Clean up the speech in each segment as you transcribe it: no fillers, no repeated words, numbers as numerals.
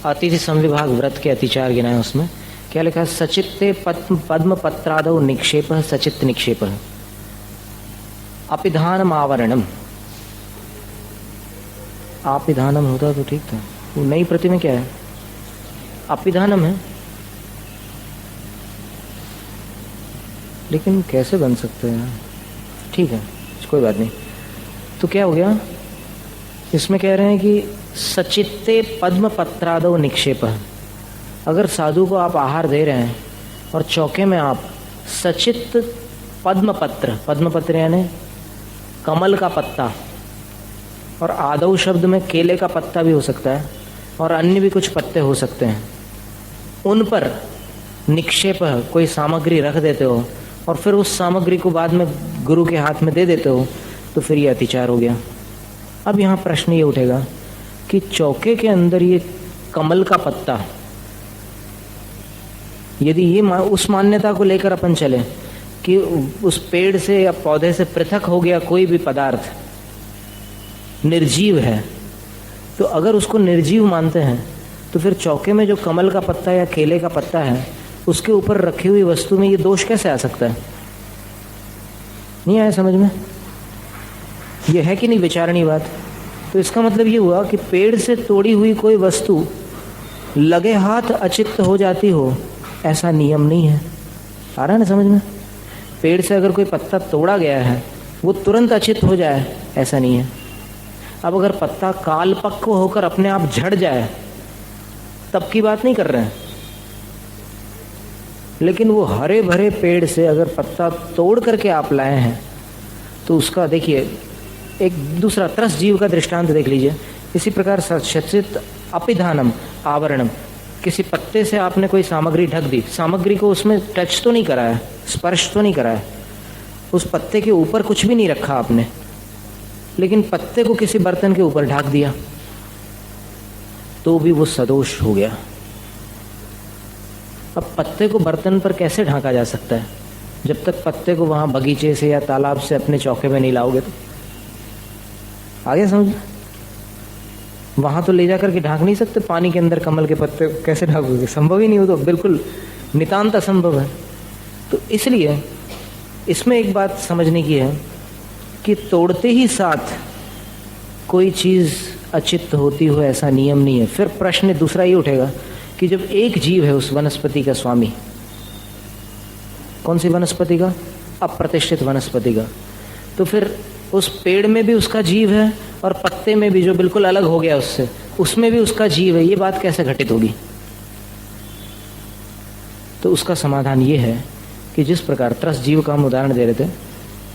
अतिथि संविभाग व्रत के अतिचार गिना है। उसमें क्या लिखा है? सचित्ते पद्म पत्रादौ निक्षेप सचित्त निक्षेप अपिधानम आवरणम। आपिधानम होता तो ठीक था। वो नई प्रति में क्या है? अपिधानम है, लेकिन कैसे बन सकते हैं? ठीक है, कोई बात नहीं। तो क्या हो गया? इसमें कह रहे हैं कि सचित्ते पद्म पत्रादौ निक्षेप। अगर साधु को आप आहार दे रहे हैं और चौके में आप सचित्त पद्म पत्र यानी कमल का पत्ता, और आदौ शब्द में केले का पत्ता भी हो सकता है और अन्य भी कुछ पत्ते हो सकते हैं, उन पर निक्षेप कोई सामग्री रख देते हो और फिर उस सामग्री को बाद में गुरु के हाथ में दे देते हो, तो फिर ये अतिचार हो गया। अब यहाँ प्रश्न ये उठेगा कि चौके के अंदर ये कमल का पत्ता, यदि ये उस मान्यता को लेकर अपन चले कि उस पेड़ से या पौधे से पृथक हो गया कोई भी पदार्थ निर्जीव है, तो अगर उसको निर्जीव मानते हैं तो फिर चौके में जो कमल का पत्ता या केले का पत्ता है उसके ऊपर रखी हुई वस्तु में ये दोष कैसे आ सकता है? नहीं आया समझ में? ये है कि नहीं विचारणीय बात? तो इसका मतलब ये हुआ कि पेड़ से तोड़ी हुई कोई वस्तु लगे हाथ अचित्त हो जाती हो, ऐसा नियम नहीं है। आ रहा है ना समझ में? पेड़ से अगर कोई पत्ता तोड़ा गया है वो तुरंत अचित्त हो जाए, ऐसा नहीं है। अब अगर पत्ता कालपक्व होकर अपने आप झड़ जाए तब की बात नहीं कर रहे हैं, लेकिन वो हरे भरे पेड़ से अगर पत्ता तोड़ करके आप लाए हैं तो उसका देखिए, एक दूसरा त्रस जीव का दृष्टांत देख लीजिए। इसी प्रकार सचित अपिधानम आवरणम, किसी पत्ते से आपने कोई सामग्री ढक दी, सामग्री को उसमें टच तो नहीं कराया, स्पर्श तो नहीं कराया, उस पत्ते के ऊपर कुछ भी नहीं रखा आपने, लेकिन पत्ते को किसी बर्तन के ऊपर ढक दिया, तो भी वो सदोष हो गया। अब पत्ते को बर्तन पर कैसे ढांका जा सकता है? जब तक पत्ते को वहां बगीचे से या तालाब से अपने चौके में नहीं लाओगे तो। आगे समझ? वहां तो ले जाकर के ढांक नहीं सकते, पानी के अंदर कमल के पत्ते कैसे ढांकोगे? संभव ही नहीं हो, तो बिल्कुल नितांत असंभव है। तो इसलिए इसमें एक बात समझने की है कि तोड़ते ही साथ कोई चीज अचित्त होती हो ऐसा नियम नहीं है। फिर प्रश्न दूसरा ये उठेगा कि जब एक जीव है उस वनस्पति का स्वामी, कौन सी वनस्पति का? अप्रतिष्ठित वनस्पति का, तो फिर उस पेड़ में भी उसका जीव है और पत्ते में भी जो बिल्कुल अलग हो गया उससे, उसमें भी उसका जीव है। ये बात कैसे घटित होगी? तो उसका समाधान ये है कि जिस प्रकार त्रस जीव का हम उदाहरण दे रहे थे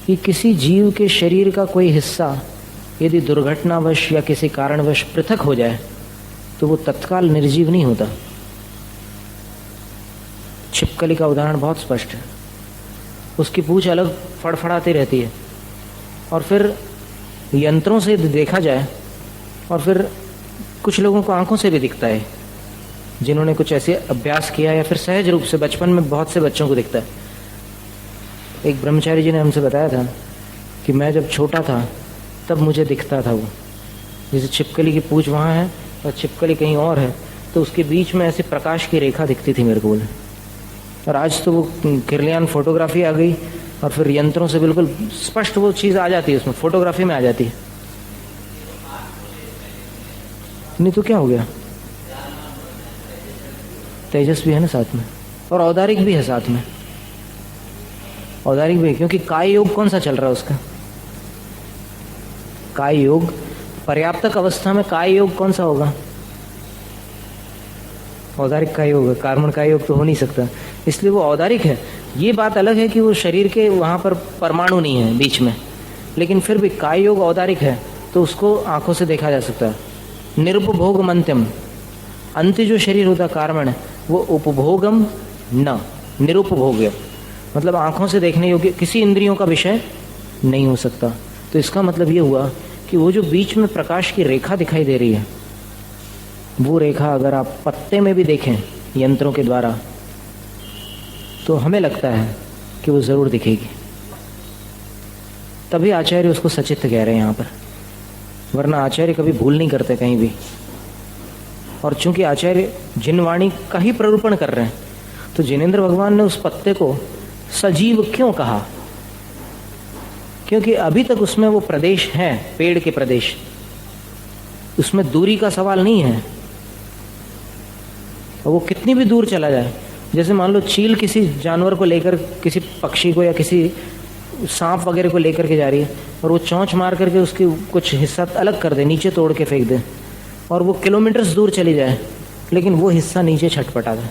कि किसी जीव के शरीर का कोई हिस्सा यदि दुर्घटनावश या किसी कारणवश पृथक हो जाए तो वो तत्काल निर्जीव नहीं होता। छिपकली का उदाहरण बहुत स्पष्ट है। उसकी पूंछ अलग फड़फड़ाती रहती है और फिर यंत्रों से देखा जाए और फिर कुछ लोगों को आंखों से भी दिखता है, जिन्होंने कुछ ऐसे अभ्यास किया या फिर सहज रूप से बचपन में बहुत से बच्चों को दिखता है। एक ब्रह्मचारी जी ने हमसे बताया था कि मैं जब छोटा था तब मुझे दिखता था वो, जैसे छिपकली की पूंछ वहाँ है और छिपकली कहीं और है, तो उसके बीच में ऐसे प्रकाश की रेखा दिखती थी मेरे को बोले। और आज तो वो किरलियान फोटोग्राफी आ गई और फिर यंत्रों से बिल्कुल स्पष्ट वो चीज़ आ जाती है, उसमें फोटोग्राफी में आ जाती है। नहीं तो क्या हो गया? तेजस भी है ना साथ में, और औदारिक भी है साथ में। औदारिक भी है क्योंकि काय योग कौन सा चल रहा है उसका? काय योग पर्याप्तक अवस्था में काय योग कौन सा होगा? औदारिक काय योग, कार्बन काय योग तो हो नहीं सकता, इसलिए वो औदारिक है। ये बात अलग है कि वो शरीर के वहाँ पर परमाणु नहीं है बीच में, लेकिन फिर भी काय योग औदारिक है तो उसको आंखों से देखा जा सकता है। निरुपभोगम अंत्यम, अंत्य जो शरीर होता कार्बन वो उपभोगम न निरुपभोग्य, मतलब आंखों से देखने योग्य किसी इंद्रियों का विषय नहीं हो सकता। तो इसका मतलब ये हुआ कि वो जो बीच में प्रकाश की रेखा दिखाई दे रही है, वो रेखा अगर आप पत्ते में भी देखें यंत्रों के द्वारा तो हमें लगता है कि वो जरूर दिखेगी। तभी आचार्य उसको सचित्त कह रहे हैं यहाँ पर, वरना आचार्य कभी भूल नहीं करते कहीं भी। और चूंकि आचार्य जिनवाणी का ही प्ररूपण कर रहे हैं, तो जिनेंद्र भगवान ने उस पत्ते को सजीव क्यों कहा? क्योंकि अभी तक उसमें वो प्रदेश है, पेड़ के प्रदेश, उसमें दूरी का सवाल नहीं है। और वो कितनी भी दूर चला जाए, जैसे मान लो चील किसी जानवर को लेकर, किसी पक्षी को या किसी सांप वगैरह को लेकर के जा रही है, और वो चोंच मार करके उसकी कुछ हिस्सा अलग कर दे, नीचे तोड़ के फेंक दे, और वो किलोमीटर्स दूर चली जाए, लेकिन वो हिस्सा नीचे छटपटा दे,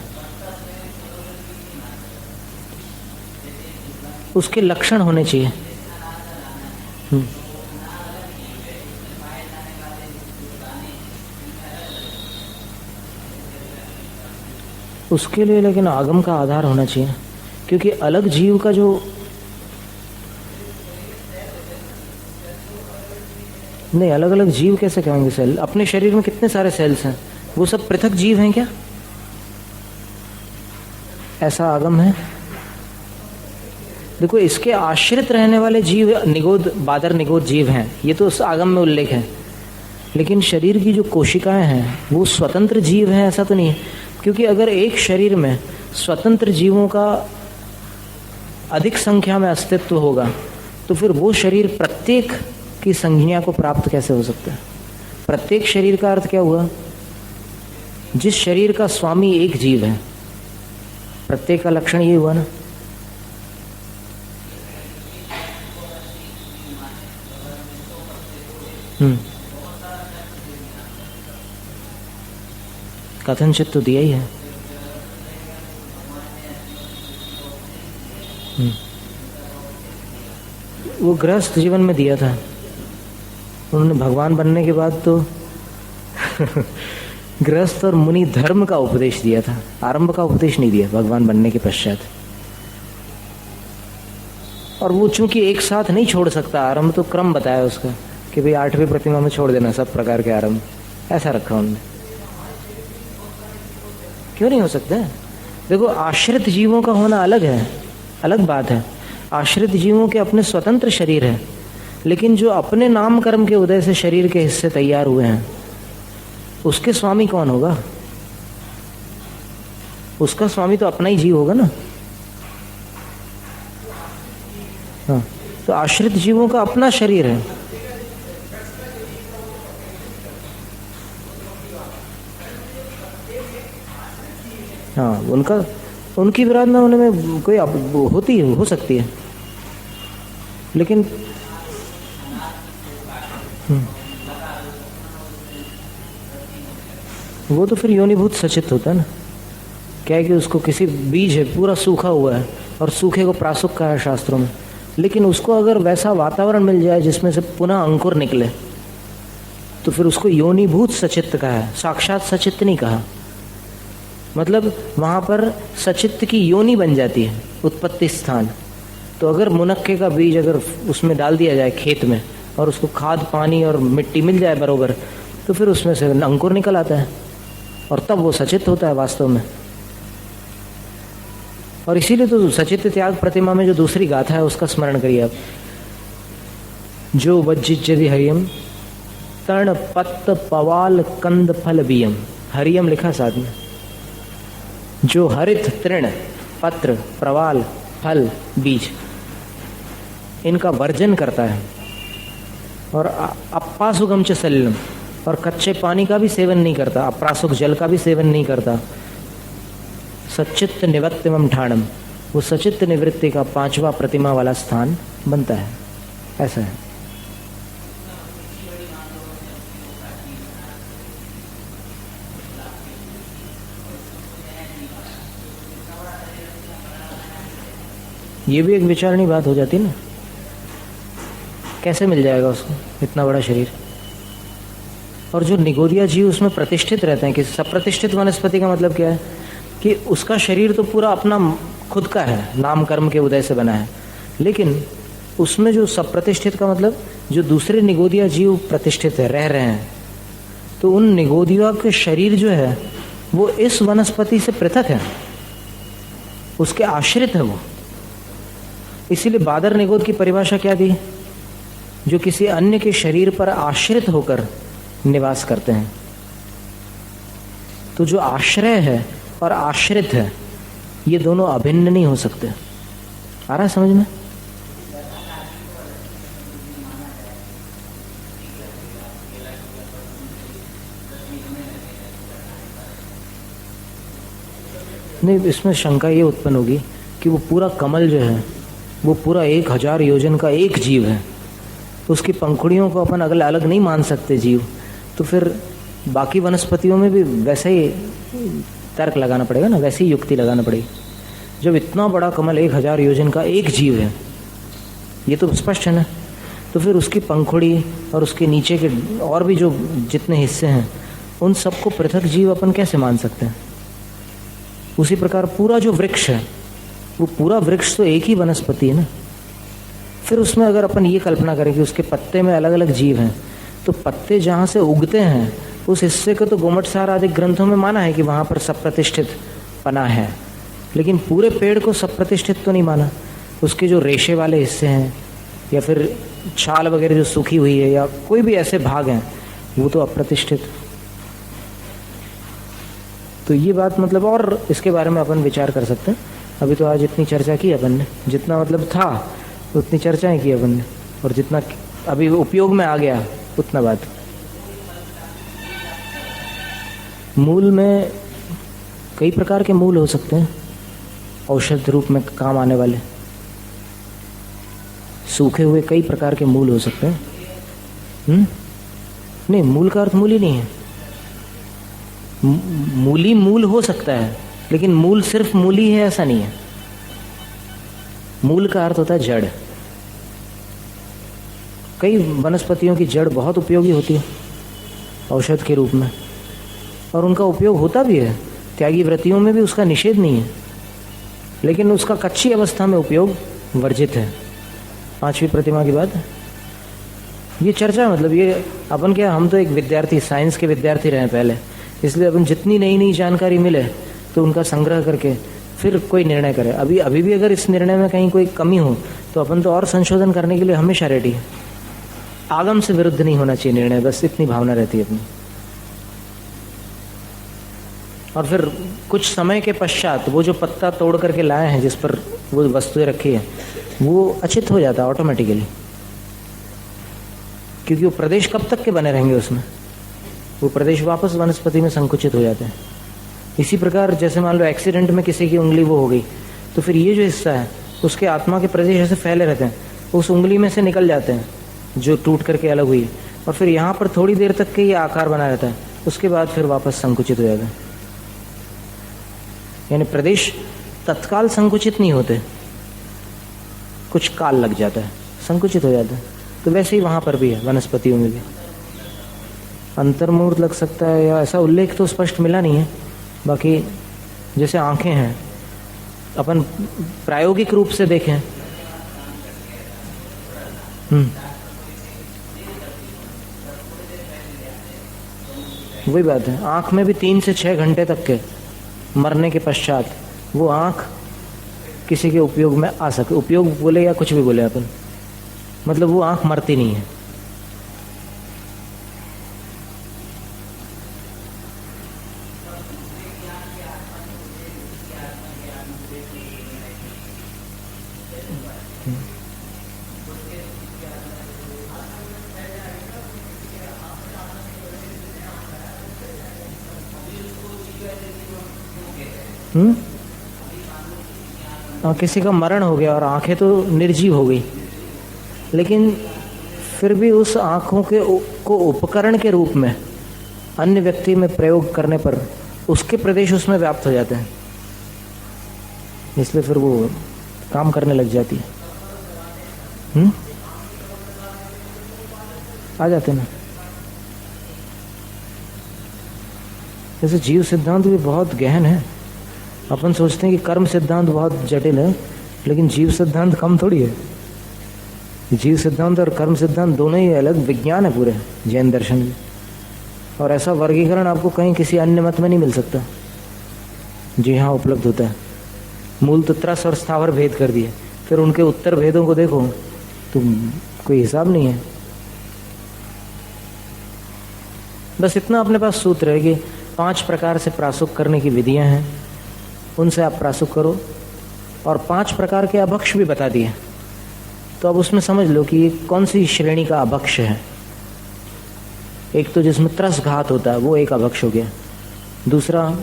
उसके लक्षण होने चाहिए। उसके लिए लेकिन आगम का आधार होना चाहिए, क्योंकि अलग जीव का जो नहीं, अलग अलग जीव कैसे कहेंगे सेल? अपने शरीर में कितने सारे सेल्स हैं, वो सब पृथक जीव हैं क्या? ऐसा आगम है? देखो, इसके आश्रित रहने वाले जीव निगोद, बादर निगोद जीव हैं, ये तो उस आगम में उल्लेख है, लेकिन शरीर की जो कोशिकाएं हैं वो स्वतंत्र जीव हैं, ऐसा तो नहीं है। क्योंकि अगर एक शरीर में स्वतंत्र जीवों का अधिक संख्या में अस्तित्व होगा, तो फिर वो शरीर प्रत्येक की संज्ञा को प्राप्त कैसे हो सकता है? प्रत्येक शरीर का अर्थ क्या हुआ? जिस शरीर का स्वामी एक जीव है, प्रत्येक का लक्षण ये हुआ ना। कथनचित तो दिया ही है। वो गृहस्थ जीवन में दिया था उन्होंने। भगवान बनने के बाद तो गृहस्थ और मुनि धर्म का उपदेश दिया था, आरंभ का उपदेश नहीं दिया भगवान बनने के पश्चात। और वो चूंकि एक साथ नहीं छोड़ सकता आरंभ, तो क्रम बताया उसका कि भाई 8वीं प्रतिमा में छोड़ देना सब प्रकार के आरंभ, ऐसा रखा उन्होंने। क्यों नहीं हो सकता? देखो, आश्रित जीवों का होना अलग है, अलग बात है। आश्रित जीवों के अपने स्वतंत्र शरीर है, लेकिन जो अपने नाम कर्म के उदय से शरीर के हिस्से तैयार हुए हैं, उसके स्वामी कौन होगा? उसका स्वामी तो अपना ही जीव होगा ना। हाँ, तो आश्रित जीवों का अपना शरीर है। हाँ, उनकी विराधना होने में कोई होती है, हो सकती है, लेकिन वो तो फिर योनिभूत सचित होता है ना। क्या है कि उसको किसी बीज है, पूरा सूखा हुआ है, और सूखे को प्रासुक कहा है शास्त्रों में, लेकिन उसको अगर वैसा वातावरण मिल जाए जिसमें से पुनः अंकुर निकले, तो फिर उसको योनिभूत सचित्त कहा है, साक्षात सचित्त नहीं कहा। मतलब वहां पर सचित्त की योनि बन जाती है, उत्पत्ति स्थान। तो अगर मुनक्के का बीज अगर उसमें डाल दिया जाए खेत में, और उसको खाद पानी और मिट्टी मिल जाए बरोबर, तो फिर उसमें से अंकुर निकल आता है, और तब वो सचित्त होता है वास्तव में। और इसीलिए तो सचित्त त्याग प्रतिमा में जो दूसरी गाथा है उसका स्मरण करिए आप। जो वज्जिज्यदि हरियम तर्ण पत्त पवाल कंद फल बियम, हरियम लिखा साथ में। जो हरित तृण पत्र प्रवाल फल बीज इनका वर्जन करता है, और अप्पासुगम च सलिलम, और कच्चे पानी का भी सेवन नहीं करता, अप्रासुक जल का भी सेवन नहीं करता, सच्चित्त निवृत्तिमम ठाणम, वो सचित्त निवृत्ति का 5वां प्रतिमा वाला स्थान बनता है। ऐसा है। ये भी एक विचारणी बात हो जाती ना, कैसे मिल जाएगा उसको इतना बड़ा शरीर? और जो निगोदिया जीव उसमें प्रतिष्ठित रहते हैं, कि सप्रतिष्ठित वनस्पति का मतलब क्या है कि उसका शरीर तो पूरा अपना खुद का है, नाम कर्म के उदय से बना है, लेकिन उसमें जो सप्रतिष्ठित का मतलब जो दूसरे निगोदिया जीव प्रतिष्ठित है, रह रहे हैं, तो उन निगोदिया के शरीर जो है वो इस वनस्पति से पृथक है, उसके आश्रित है वो। इसीलिए बादर निगोद की परिभाषा क्या दी? जो किसी अन्य के शरीर पर आश्रित होकर निवास करते हैं। तो जो आश्रय है और आश्रित है, ये दोनों अभिन्न नहीं हो सकते। आ रहा है समझ में? नहीं, इसमें शंका ये उत्पन्न होगी कि वो पूरा कमल जो है वो पूरा 1000 योजन का एक जीव है, उसकी पंखुड़ियों को अपन अलग अलग नहीं मान सकते जीव, तो फिर बाकी वनस्पतियों में भी वैसे ही तर्क लगाना पड़ेगा ना, वैसी युक्ति लगाना पड़ेगी। जब इतना बड़ा कमल 1000 योजन का एक जीव है, ये तो स्पष्ट है ना, तो फिर उसकी पंखुड़ी और उसके नीचे के और भी जो जितने हिस्से हैं उन सबको पृथक जीव अपन कैसे मान सकते हैं? उसी प्रकार पूरा जो वृक्ष है, वो पूरा वृक्ष तो एक ही वनस्पति है ना। फिर उसमें अगर अपन ये कल्पना करें कि उसके पत्ते में अलग अलग जीव हैं, तो पत्ते जहाँ से उगते हैं उस हिस्से को तो गोमटसार आदि ग्रंथों में माना है कि वहाँ पर सप्रतिष्ठित पना है, लेकिन पूरे पेड़ को सप्रतिष्ठित तो नहीं माना। उसके जो रेशे वाले हिस्से हैं या फिर छाल वगैरह जो सूखी हुई है या कोई भी ऐसे भाग हैं, वो तो अप्रतिष्ठित। तो ये बात मतलब, और इसके बारे में अपन विचार कर सकते हैं। अभी तो आज इतनी चर्चा की अपन ने, जितना मतलब था उतनी चर्चाएं की अपन ने, और जितना अभी उपयोग में आ गया उतना बात। मूल में कई प्रकार के मूल हो सकते हैं, औषध रूप में काम आने वाले सूखे हुए कई प्रकार के मूल हो सकते हैं। नहीं, मूल का अर्थ मूल ही नहीं है। मूली मूल हो सकता है, लेकिन मूल सिर्फ मूली है ऐसा नहीं है। मूल का अर्थ होता है जड़। कई वनस्पतियों की जड़ बहुत उपयोगी होती है औषध के रूप में, और उनका उपयोग होता भी है। त्यागी व्रतियों में भी उसका निषेध नहीं है, लेकिन उसका कच्ची अवस्था में उपयोग वर्जित है। 5वीं प्रतिमा की बात है ये चर्चा, मतलब ये अपन क्या, हम तो एक विद्यार्थी, साइंस के विद्यार्थी रहे पहले, इसलिए अपन जितनी नई नई जानकारी मिले तो उनका संग्रह करके फिर कोई निर्णय करे। अभी भी अगर इस निर्णय में कहीं कोई कमी हो तो अपन तो और संशोधन करने के लिए हमेशा रेडी है। आगम से विरुद्ध नहीं होना चाहिए निर्णय, बस इतनी भावना रहती है अपनी। और फिर कुछ समय के पश्चात वो जो पत्ता तोड़ करके लाए हैं, जिस पर वो वस्तुएं रखी है, वो अचित हो जाता है ऑटोमेटिकली, क्योंकि वो प्रदेश कब तक के बने रहेंगे उसमें, वो प्रदेश वापस वनस्पति में संकुचित हो जाते हैं। इसी प्रकार जैसे मान लो एक्सीडेंट में किसी की उंगली वो हो गई, तो फिर ये जो हिस्सा है उसके आत्मा के प्रदेश ऐसे फैले रहते हैं, उस उंगली में से निकल जाते हैं जो टूट करके अलग हुई, और फिर यहाँ पर थोड़ी देर तक के ये आकार बना रहता है, उसके बाद फिर वापस संकुचित हो जाता है। यानी प्रदेश तत्काल संकुचित नहीं होते, कुछ काल लग जाता है, संकुचित हो जाता है। तो वैसे ही वहाँ पर भी है, वनस्पतियों में भी अंतर्मूर्त लग सकता है, या ऐसा उल्लेख तो स्पष्ट मिला नहीं है। बाकी जैसे आंखें हैं, अपन प्रायोगिक रूप से देखें, वही बात है, आंख में भी 3 से 6 घंटे तक के मरने के पश्चात वो आंख किसी के उपयोग में आ सके, उपयोग बोले या कुछ भी बोले अपन, मतलब वो आंख मरती नहीं है। किसी का मरण हो गया और आंखें तो निर्जीव हो गई, लेकिन फिर भी उस आंखों के को उपकरण के रूप में अन्य व्यक्ति में प्रयोग करने पर उसके प्रदेश उसमें व्याप्त हो जाते हैं, इसलिए फिर वो काम करने लग जाती है। आ जाते ना। जैसे जीव सिद्धांत भी बहुत गहन है। अपन सोचते हैं कि कर्म सिद्धांत बहुत जटिल है, लेकिन जीव सिद्धांत कम थोड़ी है। जीव सिद्धांत और कर्म सिद्धांत दोनों ही अलग विज्ञान है पूरे जैन दर्शन में, और ऐसा वर्गीकरण आपको कहीं किसी अन्य मत में नहीं मिल सकता जो यहाँ उपलब्ध होता है। मूल तो त्रस और स्थावर भेद कर दिए, फिर उनके उत्तर भेदों को देखो तो कोई हिसाब नहीं है। बस इतना अपने पास सूत्र है कि 5 प्रकार से प्रासुक करने की विधियां हैं, उनसे आप प्रासुक करो। और 5 प्रकार के अभक्ष भी बता दिए। तो अब उसमें समझ लो कि ये कौन सी श्रेणी का अभक्ष है। एक तो जिसमें त्रस घात होता है, वो एक अभक्ष हो गया। दूसरा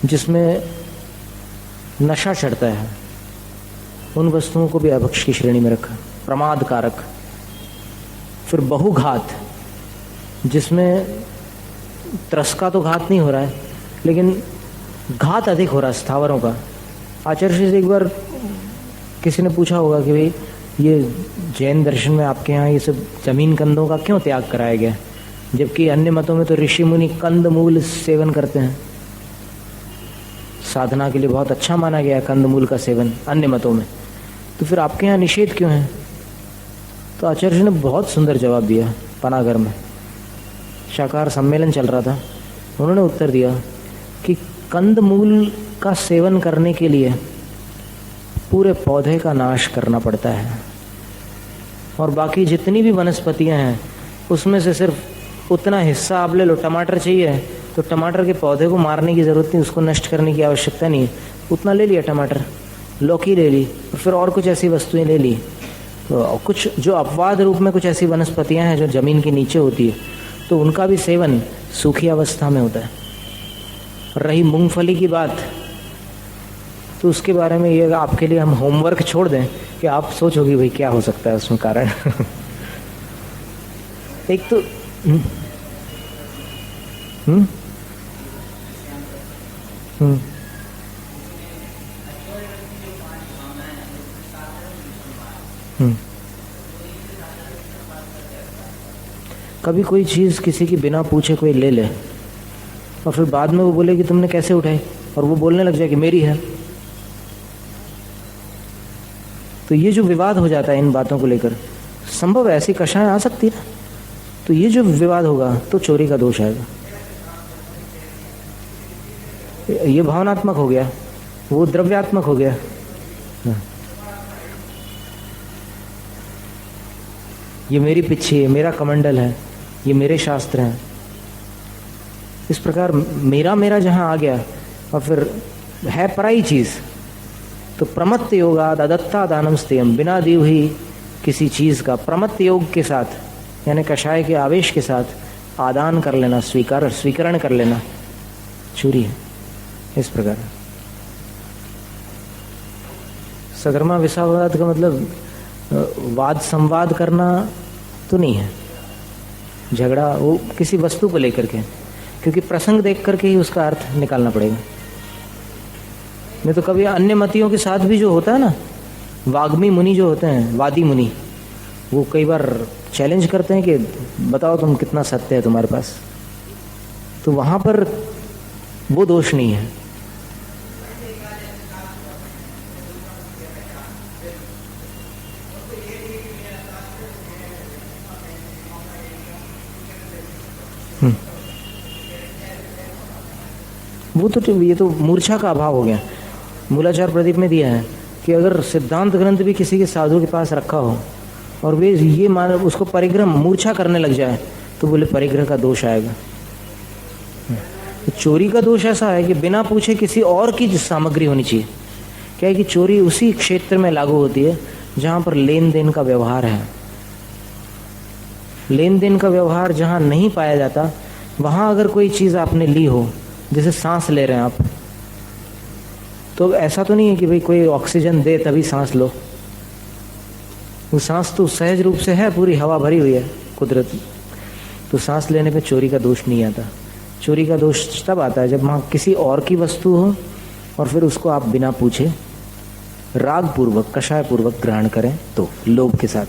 जिसमें नशा चढ़ता है, उन वस्तुओं को भी अभक्ष की श्रेणी में रखा, प्रमाद कारक। फिर बहुघात, जिसमें त्रस का तो घात नहीं हो रहा है, लेकिन घात अधिक हो रहा है स्थावरों का। आचार्य से एक बार किसी ने पूछा होगा कि भाई ये जैन दर्शन में आपके यहाँ ये सब जमीन कंदों का क्यों त्याग कराया गया, जबकि अन्य मतों में तो ऋषि मुनि कंद मूल सेवन करते हैं, साधना के लिए बहुत अच्छा माना गया है कंद मूल का सेवन अन्य मतों में, तो फिर आपके यहाँ निषेध क्यों है? तो आचार्य ने बहुत सुंदर जवाब दिया। पनागर में शाकाहार सम्मेलन चल रहा था, उन्होंने उत्तर दिया कि कंद मूल का सेवन करने के लिए पूरे पौधे का नाश करना पड़ता है, और बाकी जितनी भी वनस्पतियां हैं उसमें से सिर्फ उतना हिस्सा आप ले लो। टमाटर चाहिए तो टमाटर के पौधे को मारने की ज़रूरत नहीं, उसको नष्ट करने की आवश्यकता नहीं है, उतना ले लिया टमाटर। लौकी ले ली, और फिर और कुछ ऐसी वस्तुएं ले ली। तो कुछ जो अपवाद रूप में कुछ ऐसी वनस्पतियां हैं जो ज़मीन के नीचे होती है, तो उनका भी सेवन सूखी अवस्था में होता है। रही मूंगफली की बात, तो उसके बारे में ये आपके लिए हम होमवर्क छोड़ दें कि आप सोचोगे भाई क्या हो सकता है उसमें कारण। एक तो कभी कोई चीज किसी की बिना पूछे कोई ले ले, और फिर बाद में वो बोले कि तुमने कैसे उठाई, और वो बोलने लग जाए कि मेरी है, तो ये जो विवाद हो जाता है इन बातों को लेकर, संभव ऐसी कषाएं आ सकती है, तो ये जो विवाद होगा तो चोरी का दोष आएगा। ये भावनात्मक हो गया, वो द्रव्यात्मक हो गया। ये मेरी पिच्छी है, मेरा कमंडल है, ये मेरे शास्त्र हैं। इस प्रकार मेरा मेरा जहां आ गया, और फिर है पराई चीज, तो प्रमत्त योगाद अदत्ता दानम स्तेयम, बिना दी हुई किसी चीज का प्रमत्त योग के साथ, यानी कषाय के आवेश के साथ आदान कर लेना, स्वीकरण कर लेना, चोरी है। इस प्रकार सधर्मा विसावाद का मतलब वाद संवाद करना तो नहीं है, झगड़ा वो किसी वस्तु को लेकर के, क्योंकि प्रसंग देख करके ही उसका अर्थ निकालना पड़ेगा। नहीं तो कभी अन्य मतियों के साथ भी जो होता है ना, वाग्मी मुनि जो होते हैं, वादी मुनि, वो कई बार चैलेंज करते हैं कि बताओ तुम कितना सत्य है तुम्हारे पास, तो वहां पर वो दोष नहीं है। वो तो ये तो मूर्छा का अभाव हो गया। मूलाचार प्रदीप में दिया है कि अगर सिद्धांत ग्रंथ भी किसी के साधु के पास रखा हो और वे ये मान उसको परिग्रह मूर्छा करने लग जाए, तो बोले परिग्रह का दोष आएगा। तो चोरी का दोष ऐसा है कि बिना पूछे किसी और की सामग्री होनी चाहिए। क्या है कि चोरी उसी क्षेत्र में लागू होती है जहां पर लेन देन का व्यवहार है। लेन देन का व्यवहार जहां नहीं पाया जाता, वहां अगर कोई चीज आपने ली हो, जैसे सांस ले रहे हैं आप, तो ऐसा तो नहीं है कि भाई कोई ऑक्सीजन दे तभी सांस लो। वो सांस तो सहज रूप से है, पूरी हवा भरी हुई है कुदरती, तो सांस लेने पे चोरी का दोष नहीं आता। चोरी का दोष तब आता है जब वहां किसी और की वस्तु हो और फिर उसको आप बिना पूछे राग पूर्वक, कषाय पूर्वक ग्रहण करें, तो लोभ के साथ।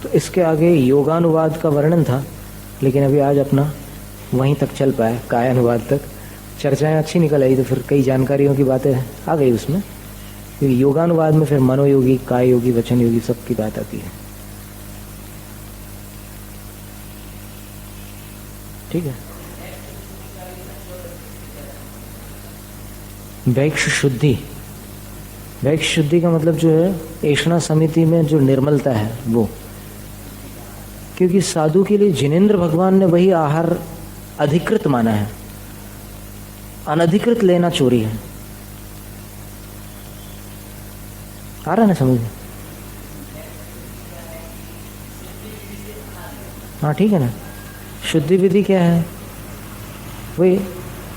तो इसके आगे योगानुवाद का वर्णन था, लेकिन अभी आज अपना वहीं तक चल पाया, कायानुवाद तक। चर्चाएं अच्छी निकल आई, तो फिर कई जानकारियों की बातें आ गई उसमें। क्योंकि योगानुवाद में फिर मनोयोगी, काय योगी, वचन योगी सबकी बात आती है। ठीक है। वैक्ष शुद्धि, वैक्ष शुद्धि का मतलब जो है ऐषणा समिति में जो निर्मलता है वो, क्योंकि साधु के लिए जिनेंद्र भगवान ने वही आहार अधिकृत माना है, अनधिकृत लेना चोरी है। आ रहा है ना समझ में? हाँ ठीक है ना। शुद्धि विधि क्या है? वही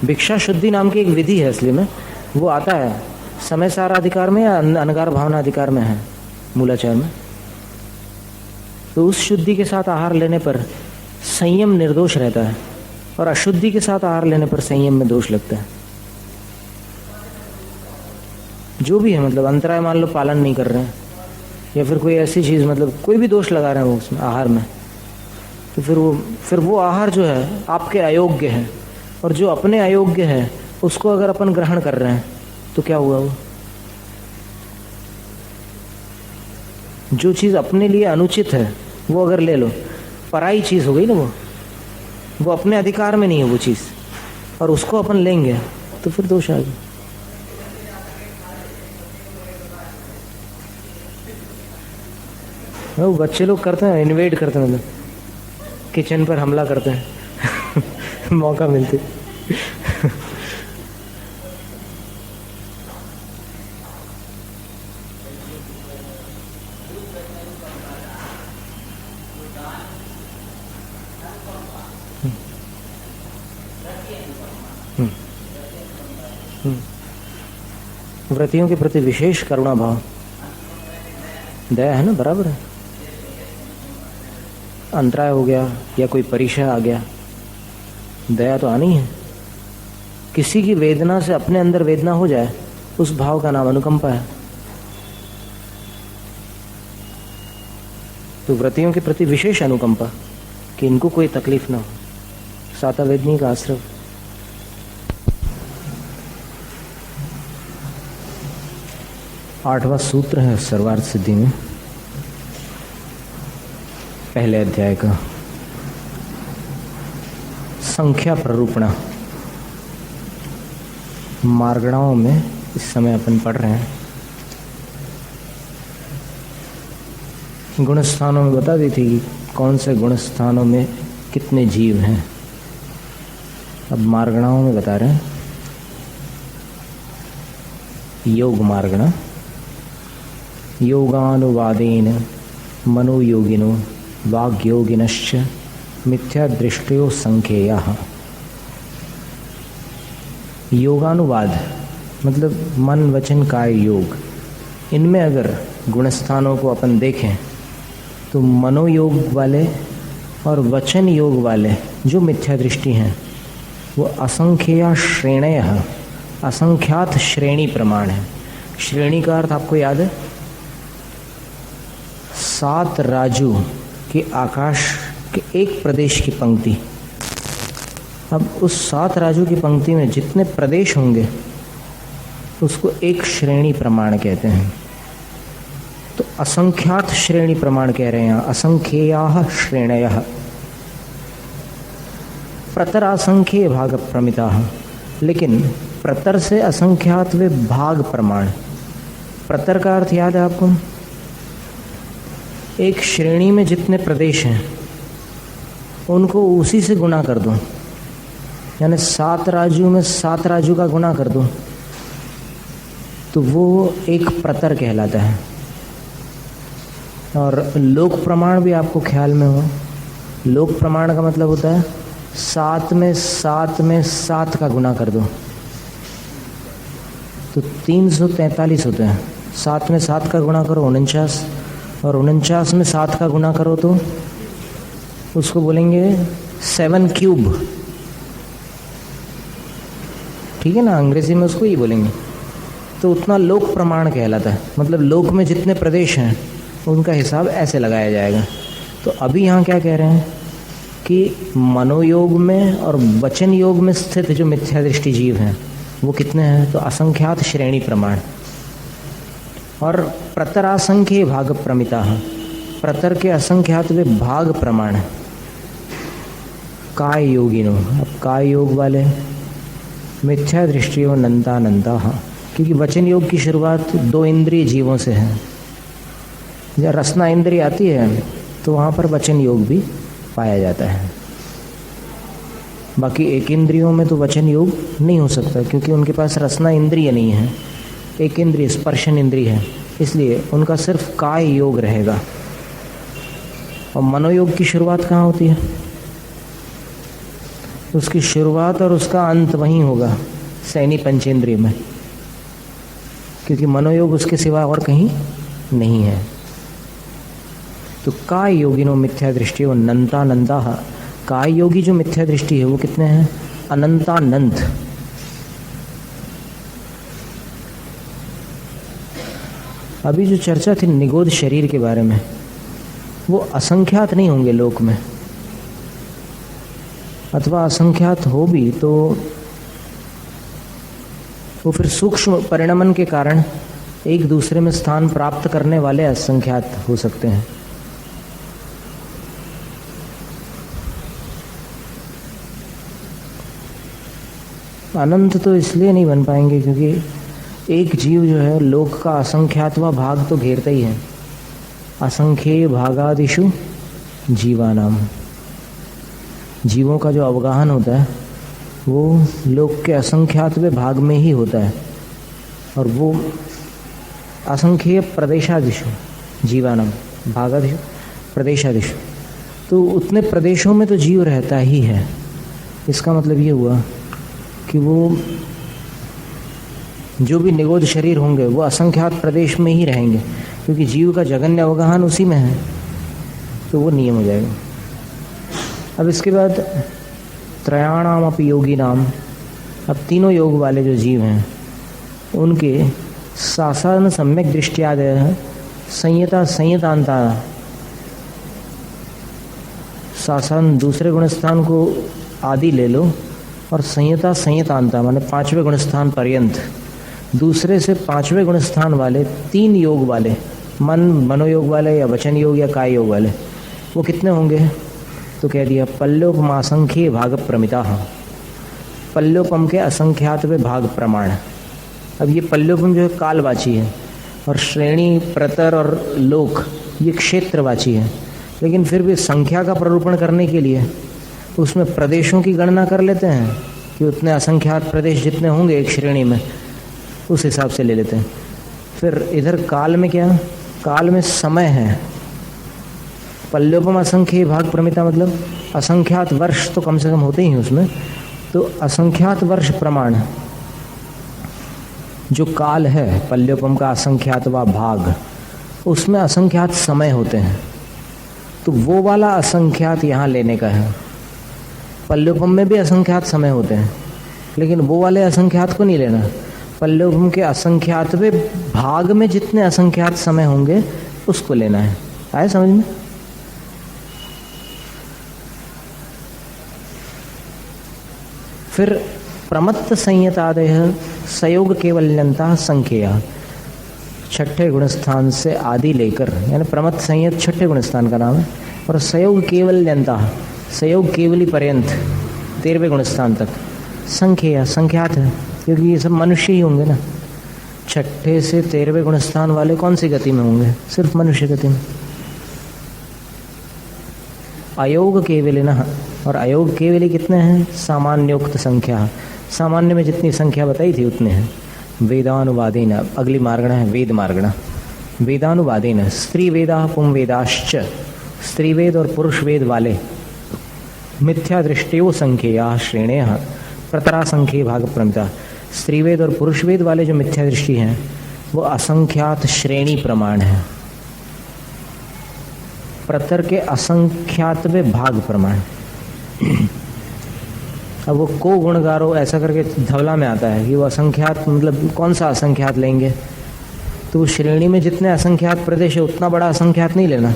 भिक्षा शुद्धि नाम की एक विधि है असली में, वो आता है समय सारा अधिकार में या अनगार भावना अधिकार में है मूलाचार में। तो उस शुद्धि के साथ आहार लेने पर संयम निर्दोष रहता है, और अशुद्धि के साथ आहार लेने पर संयम में दोष लगता है। जो भी है, मतलब अंतराय मान लो पालन नहीं कर रहे हैं, या फिर कोई ऐसी चीज, मतलब कोई भी दोष लगा रहे हैं वो उसमें आहार में, तो फिर वो आहार जो है आपके अयोग्य है, और जो अपने अयोग्य है उसको अगर अपन ग्रहण कर रहे हैं तो क्या हुआ? वो जो चीज अपने लिए अनुचित है वो अगर ले लो, पराई चीज हो गई ना, वो अपने अधिकार में नहीं है वो चीज, और उसको अपन लेंगे तो फिर दोष आ गया। वो बच्चे लोग करते हैं, इन्वेड करते हैं, मतलब किचन पर हमला करते हैं मौका मिलते। व्रतियों के प्रति विशेष करुणा भाव, दया है ना, बराबर है। अंतराय हो गया या कोई परीक्षा आ गया, दया तो आनी है। किसी की वेदना से अपने अंदर वेदना हो जाए, उस भाव का नाम अनुकंपा है। तो व्रतियों के प्रति विशेष अनुकंपा कि इनको कोई तकलीफ ना हो, साता वेदनी का आश्रय। आठवां सूत्र है सर्वार्थ सिद्धि में, पहले अध्याय का, संख्या प्ररूपणा। मार्गणाओं में इस समय अपन पढ़ रहे हैं। गुणस्थानों में बता दी थी कि कौन से गुणस्थानों में कितने जीव हैं। अब मार्गणाओं में बता रहे हैं। योग मार्गणा, योगानुवादेन मनोयोगिनो वाग्योगिनश्च मिथ्या दृष्टयो संख्येयः। योगानुवाद मतलब मन वचन काय योग, इनमें अगर गुणस्थानों को अपन देखें तो मनोयोग वाले और वचन योग वाले जो मिथ्या दृष्टि हैं वो असंख्या श्रेणयः, असंख्यात श्रेणी प्रमाण है। श्रेणी का अर्थ आपको याद है? 7 राजू के आकाश के एक प्रदेश की पंक्ति। अब उस 7 राजू की पंक्ति में जितने प्रदेश होंगे उसको एक श्रेणी प्रमाण कहते हैं। तो असंख्यात श्रेणी प्रमाण कह रहे हैं, असंख्याः श्रेणयः। प्रतर असंख्य भाग प्रमिताः, लेकिन प्रतर से असंख्यात वे भाग प्रमाण। प्रतर का अर्थ याद है आपको? एक श्रेणी में जितने प्रदेश हैं उनको उसी से गुणा कर दो, यानी 7 राजू में 7 राजू का गुणा कर दो तो वो एक प्रतर कहलाता है। और लोक प्रमाण भी आपको ख्याल में हो। लोक प्रमाण का मतलब होता है 7 में 7 में 7 का गुणा कर दो तो 343 होते हैं। 7 में 7 का गुणा करो 49, और 49 में 7 का गुणा करो तो उसको बोलेंगे 7 क्यूब। ठीक है ना, अंग्रेजी में उसको ही बोलेंगे। तो उतना लोक प्रमाण कहलाता है, मतलब लोक में जितने प्रदेश हैं उनका हिसाब ऐसे लगाया जाएगा। तो अभी यहाँ क्या कह रहे हैं कि मनोयोग में और वचन योग में स्थित जो मिथ्या दृष्टि जीव हैं वो कितने हैं? तो असंख्यात श्रेणी प्रमाण। और प्रतरासंख्य भाग प्रमिता, प्रतर के असंख्यात वे भाग प्रमाण। काय योगिनो, अब काय योग वाले मिथ्या दृष्टियों नंता नंता, क्योंकि वचन योग की शुरुआत 2 इंद्रिय जीवों से है। जब रसना इंद्रिय आती है तो वहाँ पर वचन योग भी पाया जाता है। बाकी एक इंद्रियों में तो वचन योग नहीं हो सकता, क्योंकि उनके पास रसना इंद्रिय नहीं है, एक इंद्रिय स्पर्शन इंद्रिय है, इसलिए उनका सिर्फ काय योग रहेगा। और मनोयोग की शुरुआत कहाँ होती है? उसकी शुरुआत और उसका अंत वहीं होगा, सैनी पंचेंद्रिय में, क्योंकि मनोयोग उसके सिवा और कहीं नहीं है। तो काय योगिनो मिथ्या दृष्टि और अनंतानंदा। काय योगी जो मिथ्या दृष्टि है वो कितने हैं? अनंतानंत। अभी जो चर्चा थी निगोद शरीर के बारे में, वो असंख्यात नहीं होंगे लोक में, अथवा असंख्यात हो भी तो वो फिर सूक्ष्म परिणमन के कारण एक दूसरे में स्थान प्राप्त करने वाले असंख्यात हो सकते हैं। अनंत तो इसलिए नहीं बन पाएंगे क्योंकि एक जीव जो है लोक का असंख्यातवा भाग तो घेरता ही है। असंख्येय भागादिषु जीवानाम, जीवों का जो अवगाहन होता है वो लोक के असंख्यातवे भाग में ही होता है, और वो असंख्येय प्रदेशादिषु जीवानाम भागादिषु प्रदेशादिषु, तो उतने प्रदेशों में तो जीव रहता ही है। इसका मतलब ये हुआ कि वो जो भी निगोद शरीर होंगे वो असंख्यात प्रदेश में ही रहेंगे, क्योंकि जीव का जगन्य अवगाहन उसी में है, तो वो नियम हो जाएगा। अब इसके बाद त्रयाणाम अपि योगी नाम, अब तीनों योग वाले जो जीव हैं उनके शासन सम्यक दृष्टियादय संयता संयतांता, शासन दूसरे गुणस्थान को आदि ले लो और संयता संयतांता माने 5वें गुणस्थान पर्यंत, दूसरे से 5वें गुणस्थान वाले 3 योग वाले, मन मनोयोग वाले या वचन योग या काय योग वाले, वो कितने होंगे? तो कह दिया पल्योपम असंख्य भाग प्रमिता, पल्योपम के असंख्यातवे भाग प्रमाण। अब ये पल्योपम जो है कालवाची है, और श्रेणी प्रतर और लोक ये क्षेत्रवाची है, लेकिन फिर भी संख्या का प्ररूपण करने के लिए उसमें प्रदेशों की गणना कर लेते हैं कि उतने असंख्यात प्रदेश जितने होंगे एक श्रेणी में उस हिसाब से ले लेते हैं। फिर इधर काल में क्या? काल में समय है। पल्योपम असंख्य भाग प्रमिता मतलब असंख्यात वर्ष तो कम से कम होते ही हैं उसमें, तो असंख्यात वर्ष प्रमाण जो काल है पल्योपम का असंख्यात व भाग, उसमें असंख्यात समय होते हैं, तो वो वाला असंख्यात यहाँ लेने का है। पल्योपम में भी असंख्यात समय होते हैं, लेकिन वो वाले असंख्यात को नहीं लेना। पल्योपम के असंख्यातवे भाग में जितने असंख्यात समय होंगे उसको लेना है। आए समझ में? फिर प्रमत्त संयतादय सयोग केवल्यंता संख्या, 6ठे गुणस्थान से आदि लेकर, यानी प्रमत्त संयत 6ठे गुणस्थान का नाम है, और सयोग केवल्यंता सयोग केवली पर्यंत 13वें गुणस्थान तक संख्या संख्यात है, क्योंकि ये सब मनुष्य ही होंगे ना। 6ठे से 13वें गुणस्थान वाले कौन सी गति में होंगे? सिर्फ मनुष्य गति में। अयोग केवलिन, और अयोग केवली कितने हैं? सामान्योक्त संख्या, सामान्य में जितनी संख्या बताई थी उतने हैं। वेदानुवादेन, अगली मार्गणा है वेद मार्गणा। वेदानुवादेन स्त्री वेदा पुं वेदाश्च, स्त्री वेद और पुरुष वेद वाले मिथ्या दृष्टियो संख्या श्रेणेय प्रतरा संख्य भाग प्रमिता, स्त्री वेद और पुरुष वेद वाले जो मिथ्या दृष्टि हैं वो असंख्यात श्रेणी प्रमाण है, प्रतर के असंख्यातवे भाग प्रमाण। अब वो को गुणगारो ऐसा करके धवला में आता है कि वो असंख्यात मतलब कौन सा असंख्यात लेंगे, तो वो श्रेणी में जितने असंख्यात प्रदेश है उतना बड़ा असंख्यात नहीं लेना,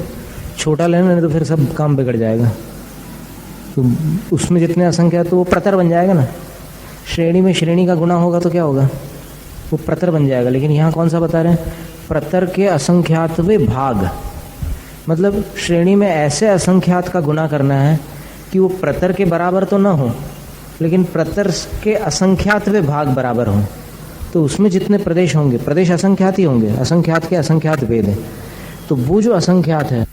छोटा लेना, नहीं तो फिर सब काम बिगड़ जाएगा। तो उसमें जितने असंख्यात तो वो प्रतर बन जाएगा ना। श्रेणी में श्रेणी का गुणा होगा तो क्या होगा? वो प्रतर बन जाएगा। लेकिन यहाँ कौन सा बता रहे हैं? प्रतर के असंख्यातवे भाग, मतलब श्रेणी में ऐसे असंख्यात का गुणा करना है कि वो प्रतर के बराबर तो ना हो, लेकिन प्रतर के असंख्यातवे भाग बराबर हो। तो उसमें जितने प्रदेश होंगे, प्रदेश असंख्यात ही होंगे, असंख्यात के असंख्यात वेद हैं। तो वो जो असंख्यात है